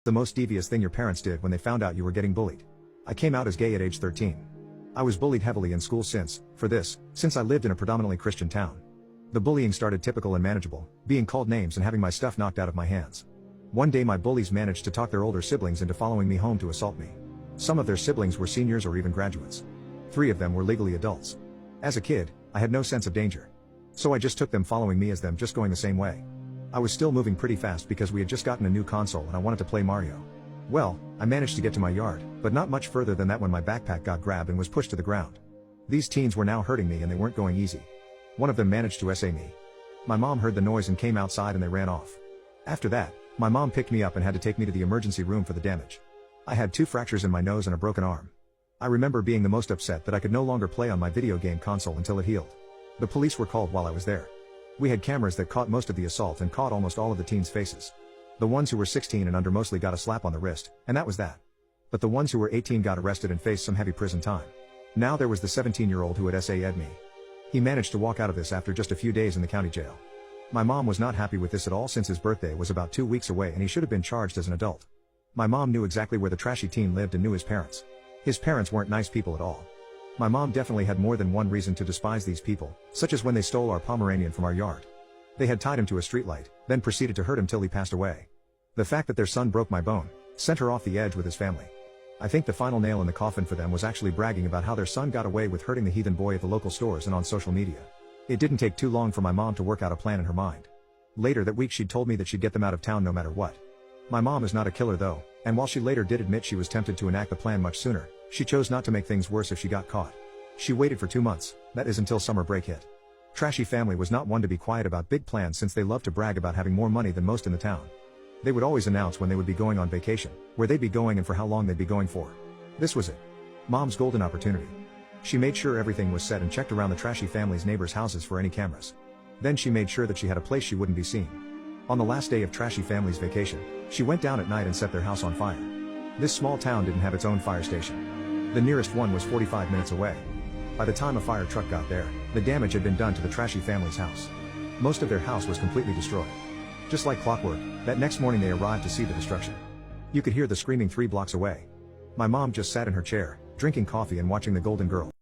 The most devious thing your parents did when they found out you were getting bullied? I came out as gay at age 13. I was bullied heavily in school since I lived in a predominantly Christian town. The bullying started typical and manageable, being called names and having my stuff knocked out of my hands. One day my bullies managed to talk their older siblings into following me home to assault me. Some of their siblings were seniors or even graduates. 3 of them were legally adults. As a kid, I had no sense of danger. So I just took them following me as them just going the same way. I was still moving pretty fast because we had just gotten a new console and I wanted to play Mario. Well, I managed to get to my yard, but not much further than that when my backpack got grabbed and was pushed to the ground. These teens were now hurting me and they weren't going easy. One of them managed to SA me. My mom heard the noise and came outside and they ran off. After that, my mom picked me up and had to take me to the emergency room for the damage. I had 2 fractures in my nose and a broken arm. I remember being the most upset that I could no longer play on my video game console until it healed. The police were called while I was there. We had cameras that caught most of the assault and caught almost all of the teens' faces. The ones who were 16 and under mostly got a slap on the wrist, and that was that. But the ones who were 18 got arrested and faced some heavy prison time. Now there was the 17-year-old who had SA'd me. He managed to walk out of this after just a few days in the county jail. My mom was not happy with this at all since his birthday was about 2 weeks away and he should have been charged as an adult. My mom knew exactly where the trashy teen lived and knew his parents. His parents weren't nice people at all. My mom definitely had more than one reason to despise these people, such as when they stole our Pomeranian from our yard. They had tied him to a streetlight, then proceeded to hurt him till he passed away. The fact that their son broke my bone sent her off the edge with his family. I think the final nail in the coffin for them was actually bragging about how their son got away with hurting the heathen boy at the local stores and on social media. It didn't take too long for my mom to work out a plan in her mind. Later that week she'd told me that she'd get them out of town no matter what. My mom is not a killer though, and while she later did admit she was tempted to enact the plan much sooner, she chose not to make things worse if she got caught. She waited for 2 months, that is until summer break hit. Trashy family was not one to be quiet about big plans since they loved to brag about having more money than most in the town. They would always announce when they would be going on vacation, where they'd be going and for how long they'd be going for. This was it. Mom's golden opportunity. She made sure everything was set and checked around the trashy family's neighbors' houses for any cameras. Then she made sure that she had a place she wouldn't be seen. On the last day of trashy family's vacation, she went down at night and set their house on fire. This small town didn't have its own fire station. The nearest one was 45 minutes away. By the time a fire truck got there, the damage had been done to the trashy family's house. Most of their house was completely destroyed. Just like clockwork, that next morning they arrived to see the destruction. You could hear the screaming 3 blocks away. My mom just sat in her chair, drinking coffee and watching The Golden Girl.